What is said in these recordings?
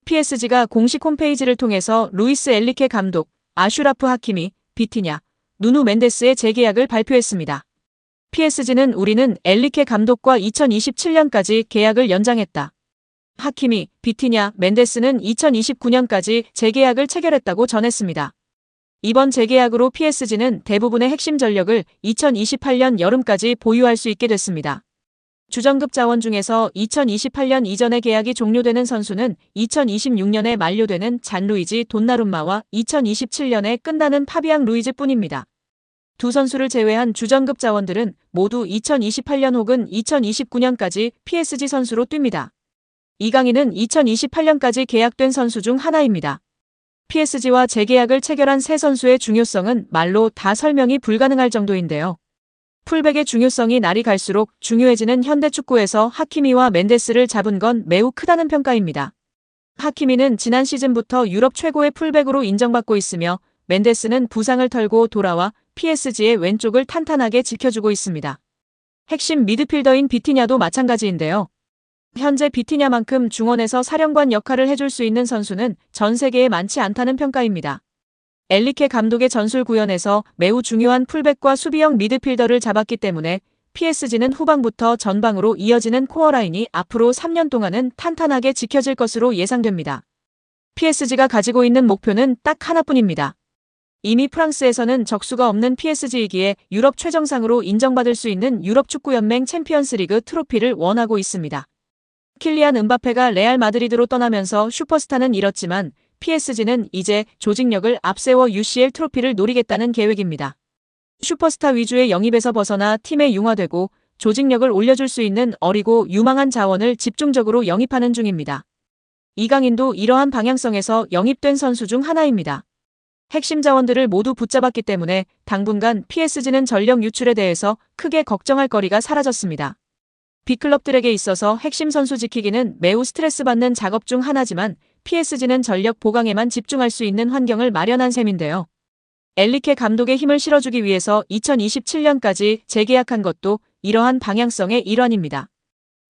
PSG가 공식 홈페이지를 통해서 루이스 엔리케 감독, 아슈라프 하키미, 비티냐, 누누 멘데스의 재계약을 발표했습니다. PSG는 우리는 엔리케 감독과 2027년까지 계약을 연장했다. 하키미, 비티냐, 멘데스는 2029년까지 재계약을 체결했다고 전했습니다. 이번 재계약으로 PSG는 대부분의 핵심 전력을 2028년 여름까지 보유할 수 있게 됐습니다. 주전급 자원 중에서 2028년 이전에 계약이 종료되는 선수는 2026년에 만료되는 잔루이지 돈나룸마와 2027년에 끝나는 파비앙 루이즈 뿐입니다. 두 선수를 제외한 주전급 자원들은 모두 2028년 혹은 2029년까지 PSG 선수로 뜁니다. 이강인은 2028년까지 계약된 선수 중 하나입니다. PSG와 재계약을 체결한 세 선수의 중요성은 말로 다 설명이 불가능할 정도인데요. 풀백의 중요성이 날이 갈수록 중요해지는 현대축구에서 하키미와 멘데스를 잡은 건 매우 크다는 평가입니다. 하키미는 지난 시즌부터 유럽 최고의 풀백으로 인정받고 있으며 멘데스는 부상을 털고 돌아와 PSG의 왼쪽을 탄탄하게 지켜주고 있습니다. 핵심 미드필더인 비티냐도 마찬가지인데요. 현재 비티냐만큼 중원에서 사령관 역할을 해줄 수 있는 선수는 전 세계에 많지 않다는 평가입니다. 엔리케 감독의 전술 구현에서 매우 중요한 풀백과 수비형 미드필더를 잡았기 때문에 PSG는 후방부터 전방으로 이어지는 코어라인이 앞으로 3년 동안은 탄탄하게 지켜질 것으로 예상됩니다. PSG가 가지고 있는 목표는 딱 하나뿐입니다. 이미 프랑스에서는 적수가 없는 PSG이기에 유럽 최정상으로 인정받을 수 있는 유럽축구연맹 챔피언스리그 트로피를 원하고 있습니다. 킬리안 은바페가 레알 마드리드로 떠나면서 슈퍼스타는 잃었지만 PSG는 이제 조직력을 앞세워 UCL 트로피를 노리겠다는 계획입니다. 슈퍼스타 위주의 영입에서 벗어나 팀에 융화되고 조직력을 올려줄 수 있는 어리고 유망한 자원을 집중적으로 영입하는 중입니다. 이강인도 이러한 방향성에서 영입된 선수 중 하나입니다. 핵심 자원들을 모두 붙잡았기 때문에 당분간 PSG는 전력 유출에 대해서 크게 걱정할 거리가 사라졌습니다. B클럽들에게 있어서 핵심 선수 지키기는 매우 스트레스 받는 작업 중 하나지만 PSG는 전력 보강에만 집중할 수 있는 환경을 마련한 셈인데요. 엔리케 감독의 힘을 실어주기 위해서 2027년까지 재계약한 것도 이러한 방향성의 일환입니다.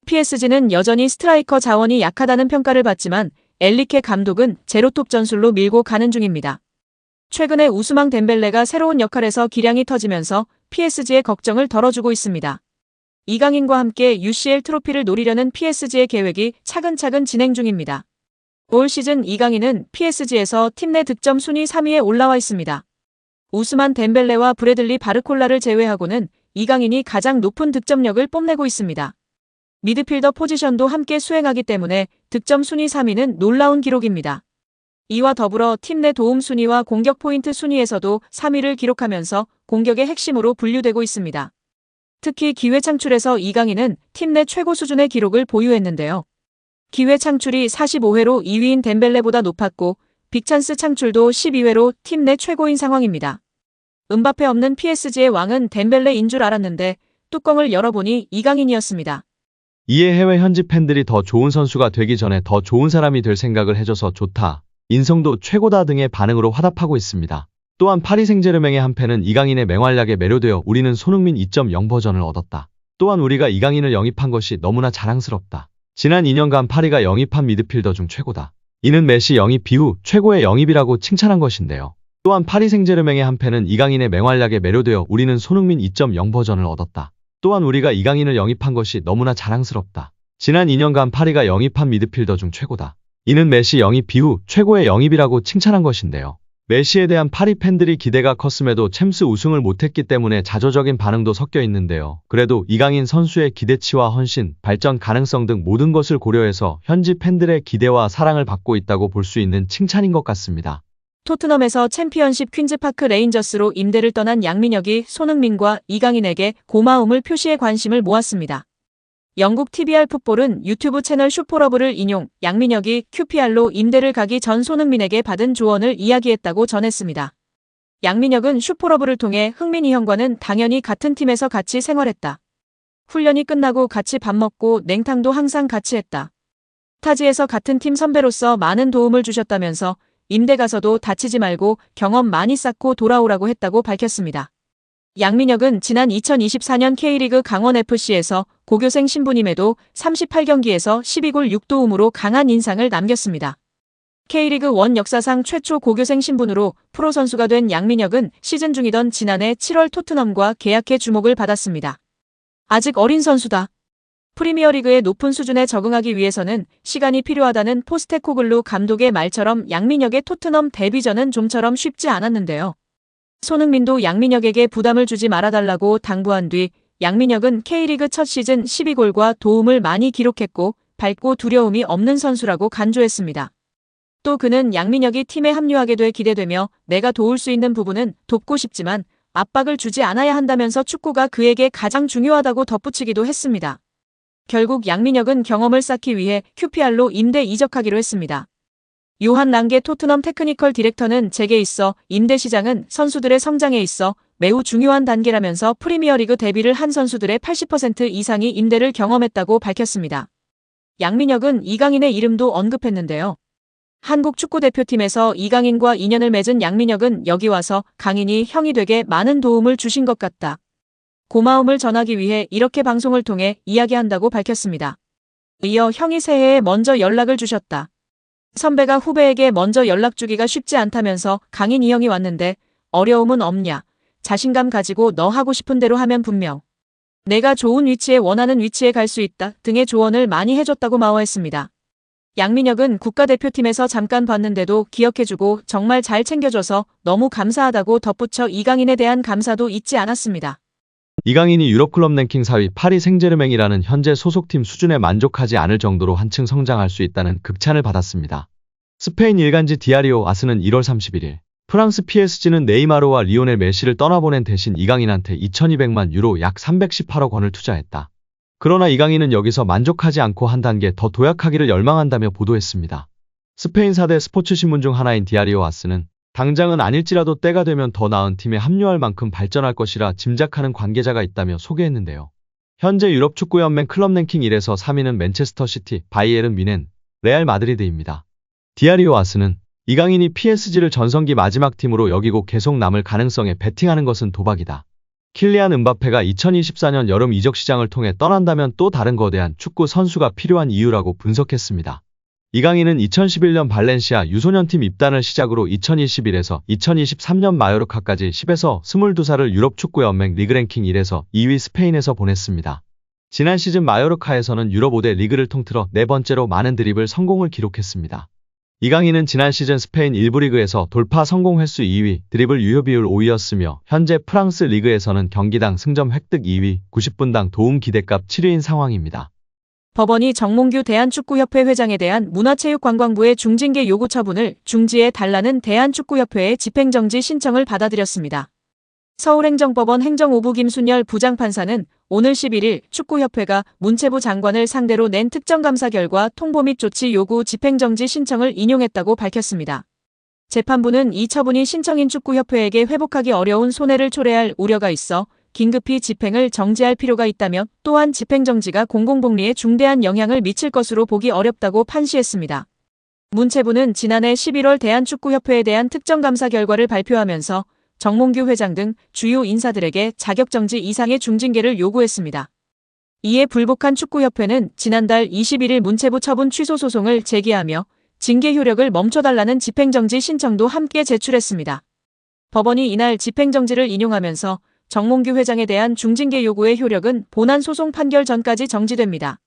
PSG는 여전히 스트라이커 자원이 약하다는 평가를 받지만 엔리케 감독은 제로톱 전술로 밀고 가는 중입니다. 최근에 우스망 덴벨레가 새로운 역할에서 기량이 터지면서 PSG의 걱정을 덜어주고 있습니다. 이강인과 함께 UCL 트로피를 노리려는 PSG의 계획이 차근차근 진행 중입니다. 올 시즌 이강인은 PSG에서 팀 내 득점 순위 3위에 올라와 있습니다. 우스만 덴벨레와 브래들리 바르콜라를 제외하고는 이강인이 가장 높은 득점력을 뽐내고 있습니다. 미드필더 포지션도 함께 수행하기 때문에 득점 순위 3위는 놀라운 기록입니다. 이와 더불어 팀 내 도움 순위와 공격 포인트 순위에서도 3위를 기록하면서 공격의 핵심으로 분류되고 있습니다. 특히 기회 창출에서 이강인은 팀 내 최고 수준의 기록을 보유했는데요. 기회 창출이 45회로 2위인 덴벨레보다 높았고 빅찬스 창출도 12회로 팀 내 최고인 상황입니다. 은바페 없는 PSG의 왕은 덴벨레인 줄 알았는데 뚜껑을 열어보니 이강인이었습니다. 이에 해외 현지 팬들이 더 좋은 선수가 되기 전에 더 좋은 사람이 될 생각을 해줘서 좋다. 인성도 최고다 등의 반응으로 화답하고 있습니다. 또한 파리 생제르맹의 한 팬은 이강인의 맹활약에 매료되어 우리는 손흥민 2.0 버전을 얻었다. 또한 우리가 이강인을 영입한 것이 너무나 자랑스럽다. 지난 2년간 파리가 영입한 미드필더 중 최고다. 이는 메시 영입 이후 최고의 영입이라고 칭찬한 것인데요. 또한 파리 생제르맹의 한 팬은 이강인의 맹활약에 매료되어 우리는 손흥민 2.0 버전을 얻었다. 또한 우리가 이강인을 영입한 것이 너무나 자랑스럽다. 지난 2년간 파리가 영입한 미드필더 중 최고다. 이는 메시 영입 이후 최고의 영입이라고 칭찬한 것인데요. 메시에 대한 파리 팬들이 기대가 컸음에도 챔스 우승을 못했기 때문에 자조적인 반응도 섞여 있는데요. 그래도 이강인 선수의 기대치와 헌신, 발전 가능성 등 모든 것을 고려해서 현지 팬들의 기대와 사랑을 받고 있다고 볼 수 있는 칭찬인 것 같습니다. 토트넘에서 챔피언십 퀸즈파크 레인저스로 임대를 떠난 양민혁이 손흥민과 이강인에게 고마움을 표시해 관심을 모았습니다. 영국 TVR 풋볼은 유튜브 채널 슈퍼러브를 인용, 양민혁이 QPR로 임대를 가기 전 손흥민에게 받은 조언을 이야기했다고 전했습니다. 양민혁은 슈퍼러브를 통해 흥민이 형과는 당연히 같은 팀에서 같이 생활했다. 훈련이 끝나고 같이 밥 먹고 냉탕도 항상 같이 했다. 타지에서 같은 팀 선배로서 많은 도움을 주셨다면서 임대 가서도 다치지 말고 경험 많이 쌓고 돌아오라고 했다고 밝혔습니다. 양민혁은 지난 2024년 K리그 강원FC에서 고교생 신분임에도 38경기에서 12골 6도움으로 강한 인상을 남겼습니다. K리그 1 역사상 최초 고교생 신분으로 프로 선수가 된 양민혁은 시즌 중이던 지난해 7월 토트넘과 계약해 주목을 받았습니다. 아직 어린 선수다. 프리미어리그의 높은 수준에 적응하기 위해서는 시간이 필요하다는 포스테코글루 감독의 말처럼 양민혁의 토트넘 데뷔전은 좀처럼 쉽지 않았는데요. 손흥민도 양민혁에게 부담을 주지 말아달라고 당부한 뒤 양민혁은 K리그 첫 시즌 12골과 도움을 많이 기록했고 밝고 두려움이 없는 선수라고 간주했습니다. 또 그는 양민혁이 팀에 합류하게 돼 기대되며 내가 도울 수 있는 부분은 돕고 싶지만 압박을 주지 않아야 한다면서 축구가 그에게 가장 중요하다고 덧붙이기도 했습니다. 결국 양민혁은 경험을 쌓기 위해 QPR로 임대 이적하기로 했습니다. 요한 랑게 토트넘 테크니컬 디렉터는 제게 있어 임대 시장은 선수들의 성장에 있어 매우 중요한 단계라면서 프리미어리그 데뷔를 한 선수들의 80% 이상이 임대를 경험했다고 밝혔습니다. 양민혁은 이강인의 이름도 언급했는데요. 한국 축구대표팀에서 이강인과 인연을 맺은 양민혁은 여기 와서 강인이 형이 되게 많은 도움을 주신 것 같다. 고마움을 전하기 위해 이렇게 방송을 통해 이야기한다고 밝혔습니다. 이어 형이 새해에 먼저 연락을 주셨다. 선배가 후배에게 먼저 연락 주기가 쉽지 않다면서 강인 이 형이 왔는데 어려움은 없냐. 자신감 가지고 너 하고 싶은 대로 하면 분명. 내가 좋은 위치에 원하는 위치에 갈 수 있다 등의 조언을 많이 해줬다고 마워했습니다. 양민혁은 국가대표팀에서 잠깐 봤는데도 기억해주고 정말 잘 챙겨줘서 너무 감사하다고 덧붙여 이강인에 대한 감사도 잊지 않았습니다. 이강인이 유럽클럽 랭킹 4위 파리 생제르맹이라는 현재 소속팀 수준에 만족하지 않을 정도로 한층 성장할 수 있다는 극찬을 받았습니다. 스페인 일간지 디아리오 아스는 1월 31일 프랑스 PSG는 네이마르와 리오넬 메시를 떠나보낸 대신 이강인한테 2200만 유로 약 318억 원을 투자했다. 그러나 이강인은 여기서 만족하지 않고 한 단계 더 도약하기를 열망한다며 보도했습니다. 스페인 4대 스포츠 신문 중 하나인 디아리오 아스는 당장은 아닐지라도 때가 되면 더 나은 팀에 합류할 만큼 발전할 것이라 짐작하는 관계자가 있다며 소개했는데요. 현재 유럽축구연맹 클럽 랭킹 1에서 3위는 맨체스터 시티, 바이에른 뮌헨, 레알 마드리드입니다. 디아리오 아스는 이강인이 PSG를 전성기 마지막 팀으로 여기고 계속 남을 가능성에 베팅하는 것은 도박이다. 킬리안 음바페가 2024년 여름 이적 시장을 통해 떠난다면 또 다른 거대한 축구 선수가 필요한 이유라고 분석했습니다. 이강인은 2011년 발렌시아 유소년팀 입단을 시작으로 2021에서 2023년 마요르카까지 10에서 22살을 유럽축구연맹 리그랭킹 1에서 2위 스페인에서 보냈습니다. 지난 시즌 마요르카에서는 유럽 5대 리그를 통틀어 네 번째로 많은 드리블 성공을 기록했습니다. 이강인은 지난 시즌 스페인 1부 리그에서 돌파 성공 횟수 2위, 드리블 유효 비율 5위였으며 현재 프랑스 리그에서는 경기당 승점 획득 2위, 90분당 도움 기대값 7위인 상황입니다. 법원이 정몽규 대한축구협회 회장에 대한 문화체육관광부의 중징계 요구 처분을 중지해 달라는 대한축구협회의 집행정지 신청을 받아들였습니다. 서울행정법원 행정5부 김순열 부장판사는 오늘 11일 축구협회가 문체부 장관을 상대로 낸 특정감사 결과 통보 및 조치 요구 집행정지 신청을 인용했다고 밝혔습니다. 재판부는 이 처분이 신청인 축구협회에게 회복하기 어려운 손해를 초래할 우려가 있어 긴급히 집행을 정지할 필요가 있다며 또한 집행정지가 공공복리에 중대한 영향을 미칠 것으로 보기 어렵다고 판시했습니다. 문체부는 지난해 11월 대한축구협회에 대한 특정감사 결과를 발표하면서 정몽규 회장 등 주요 인사들에게 자격정지 이상의 중징계를 요구했습니다. 이에 불복한 축구협회는 지난달 21일 문체부 처분 취소 소송을 제기하며 징계 효력을 멈춰달라는 집행정지 신청도 함께 제출했습니다. 법원이 이날 집행정지를 인용하면서 정몽규 회장에 대한 중징계 요구의 효력은 본안 소송 판결 전까지 정지됩니다.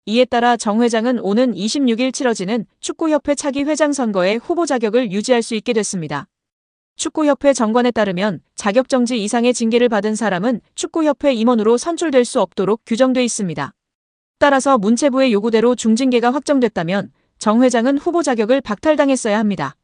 이에 따라 정 회장은 오는 26일 치러지는 축구협회 차기 회장 선거에 후보 자격을 유지할 수 있게 됐습니다. 축구협회 정관에 따르면 자격정지 이상의 징계를 받은 사람은 축구협회 임원으로 선출될 수 없도록 규정돼 있습니다. 따라서 문체부의 요구대로 중징계가 확정됐다면 정 회장은 후보 자격을 박탈당했어야 합니다.